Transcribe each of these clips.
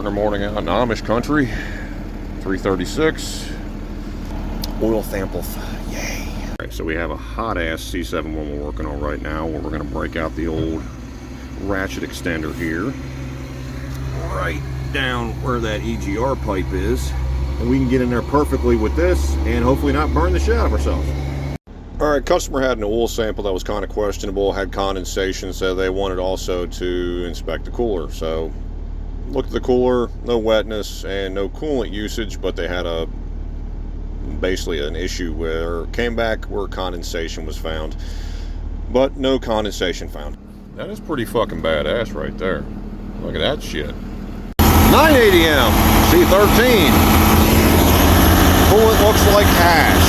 Starting our morning out in Amish country. 336. Oil samples. Yay. Alright, so we have a hot ass C7 one we're working on right now, where we're going to break out the old ratchet extender here. Right down where that EGR pipe is. And we can get in there perfectly with this and hopefully not burn the shit out of ourselves. Alright, customer had an oil sample that was kind of questionable, had condensation, so they wanted also to inspect the cooler. So looked at the cooler, no wetness and no coolant usage, but they had basically an issue where came back where condensation was found, but no condensation found. That is pretty fucking badass right there. Look at that shit. 980M C13. Coolant looks like hash.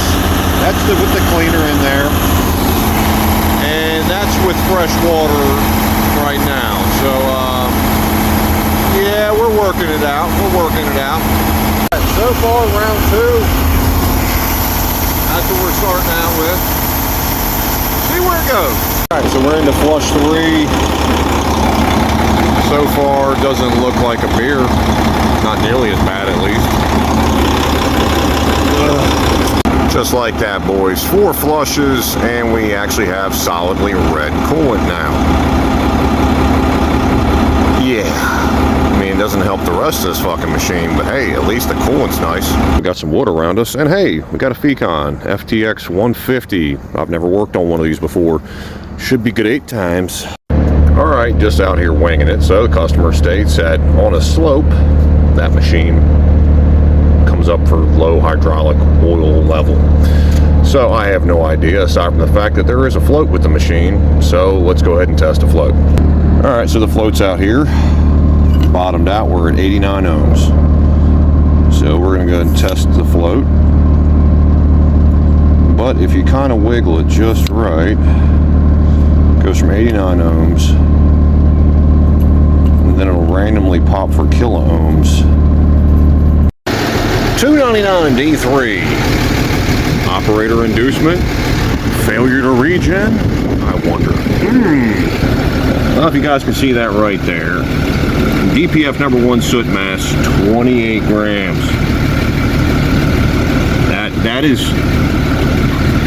That's with the cleaner in there, and that's with fresh water right now. So yeah, we're working it out. So far, round 2. That's what we're starting out with. See where it goes. All right, so we're into flush 3. So far, doesn't look like a beer. Not nearly as bad, at least. Just like that, boys. 4 flushes, and we actually have solidly red coolant now. Yeah. I mean, it doesn't help the rest of this fucking machine, but hey, at least the coolant's nice. We got some wood around us, and hey, we got a Fecon FTX 150. I've never worked on one of these before. Should be good 8 times. Alright, just out here winging it. So the customer states that on a slope, that machine comes up for low hydraulic oil level. So I have no idea, aside from the fact that there is a float with the machine. So let's go ahead and test the float. Alright, so the float's out here. Bottomed out, we're at 89 ohms. So we're going to go ahead and test the float. But if you kind of wiggle it just right, it goes from 89 ohms, and then it'll randomly pop for kilo ohms. 299 D3. Operator inducement. Failure to regen? I wonder. I don't know if you guys can see that right there. DPF number 1 soot mass, 28 grams. That is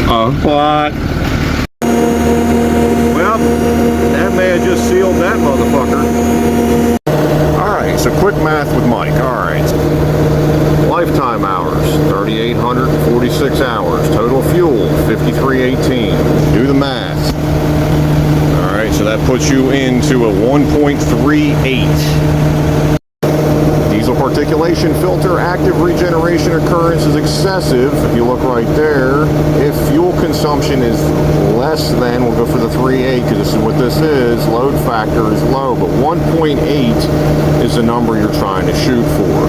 a lot. Well, that may have just sealed that motherfucker. Alright, so quick math with Mike. Alright. Lifetime hours, 3,846 hours. Total fuel, 5318. Do the math. Alright, so that puts you into a 1.38. Diesel particulation filter active regeneration occurrence is excessive. If you look right there, if fuel consumption is less than, we'll go for the 3.8 because this is what this is, load factor is low, but 1.8 is the number you're trying to shoot for.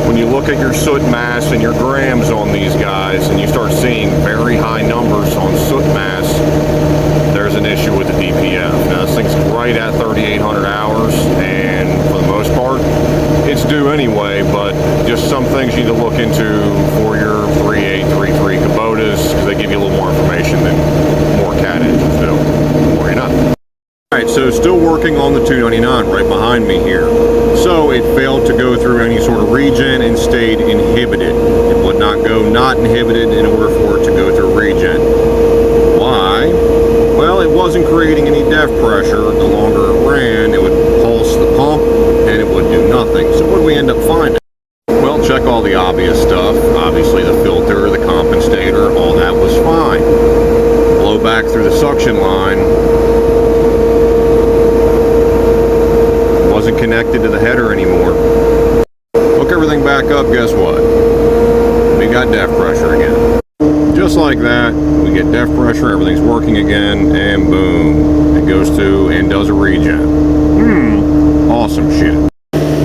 When you look at your soot mass and your grams on these guys and you start seeing very high numbers on soot mass, there's an issue with the DPF. Now this thing's right at 3,800 hours, and for the most part, it's due anyway, but just some things you need to look into for your 3.8, 3.3 Kubotas, because they give you a little more information than more cat engines do, or you're not. Alright, so still working on the 299 right behind me here. So it failed to go through any sort of regen and stayed inhibited. It would not go not inhibited in order for it to go through regen. Why? Well, it wasn't creating any DEF pressure. The longer it ran, it would pulse the pump and it would do nothing. So what do we end up finding? Well, check all the obvious stuff. Obviously the filter, the compensator, all that was fine. Blow back through the suction line. Wasn't connected to the header anymore. Hook everything back up, guess what? We got DEF pressure again. Just like that, we get DEF pressure, everything's working again, and boom, it goes to and does a regen. Awesome shit.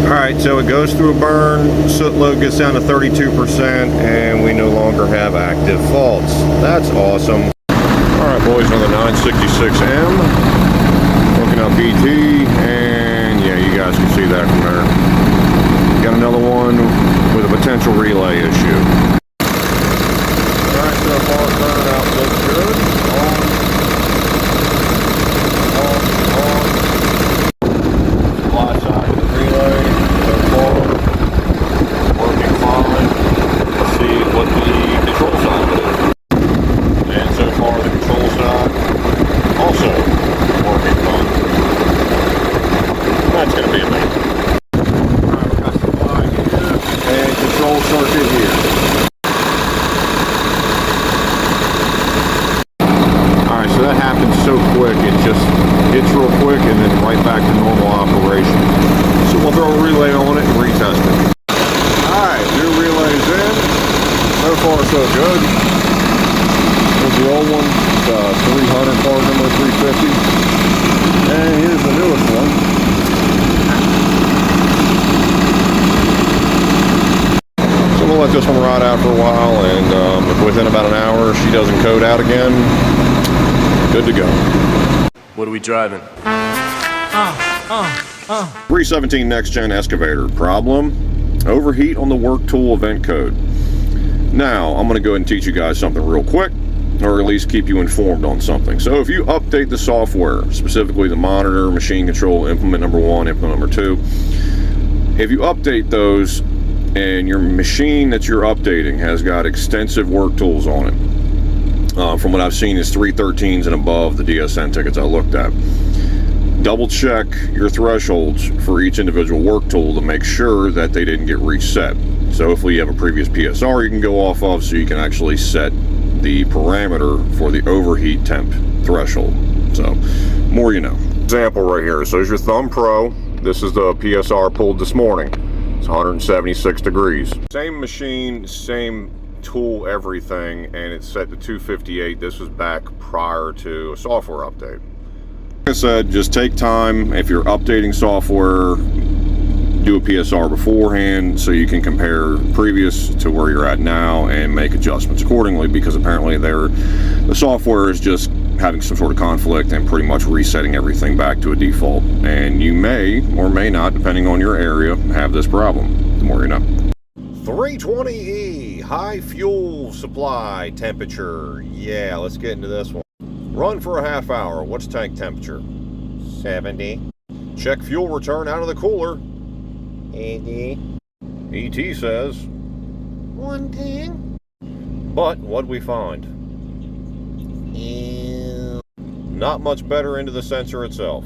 Alright, so it goes through a burn, soot load gets down to 32%, and we no longer have active faults. That's awesome. Alright boys, another 966M. Looking up BT, and yeah, you guys can see that from there. Got another one with a potential relay issue. Alright, so far turnout looks good. Supply side of the relay. So far far so good. Here's the old one, 300 part number 350. And here's the newest one. So we'll let this one ride out for a while, and if within about an hour she doesn't code out again, good to go. What are we driving? 317 next gen excavator. Problem: overheat on the work tool event code. Now I'm going to go ahead and teach you guys something real quick, or at least keep you informed on something. So if you update the software, specifically the monitor, machine control, implement number 1, implement number 2, if you update those and your machine that you're updating has got extensive work tools on it, from what I've seen is 313s and above, the DSN tickets I looked at, double check your thresholds for each individual work tool to make sure that they didn't get reset. So if you have a previous PSR you can go off of, so you can actually set the parameter for the overheat temp threshold. So more you know. Example right here. So here's your Thumb Pro. This is the PSR pulled this morning. It's 176 degrees. Same machine, same tool, everything, and it's set to 258. This was back prior to a software update. Like I said, just take time. If you're updating software, do a PSR beforehand so you can compare previous to where you're at now and make adjustments accordingly, because apparently the software is just having some sort of conflict and pretty much resetting everything back to a default, and you may or may not, depending on your area, have this problem. The more you know. 320E, high fuel supply temperature. Yeah, let's get into this one. Run for a half hour. What's tank temperature? 70. Check fuel return out of the cooler. 80. ET says 110. But what'd we find? Not much better into the sensor itself.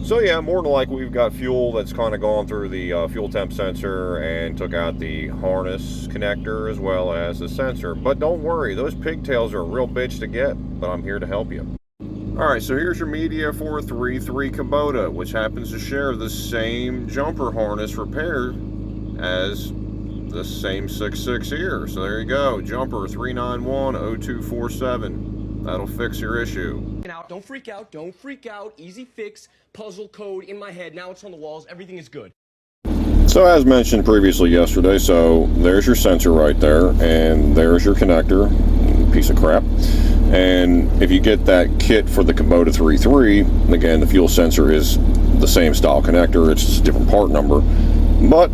So yeah, more than likely we've got fuel that's kind of gone through the fuel temp sensor and took out the harness connector as well as the sensor. But don't worry, those pigtails are a real bitch to get, but I'm here to help you. Alright, so here's your media for a 3.3 Kubota, which happens to share the same jumper harness repair as the same 6.6 here. So there you go, jumper 3910247. That'll fix your issue. Don't freak out, don't freak out. Easy fix, puzzle code in my head. Now it's on the walls, everything is good. So as mentioned previously yesterday, so there's your sensor right there, and there's your connector, piece of crap. And if you get that kit for the Kubota 3.3, again, the fuel sensor is the same style connector, it's just a different part number, but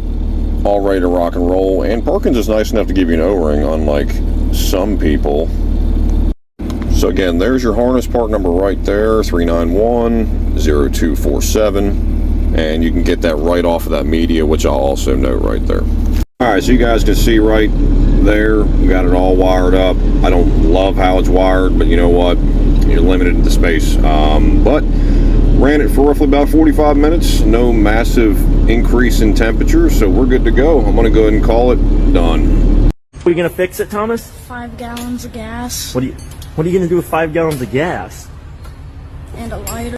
all ready to rock and roll. And Perkins is nice enough to give you an O-ring, unlike some people. So again, there's your harness part number right there, 3910247, and you can get that right off of that media, which I'll also note right there. Alright, so you guys can see right there, we got it all wired up. I don't love how it's wired, but you know what, you're limited to the space. But ran it for roughly about 45 minutes, no massive increase in temperature, so we're good to go. I'm going to go ahead and call it done. Are you going to fix it, Thomas? 5 gallons of gas. What are you going to do with 5 gallons of gas? And a lighter.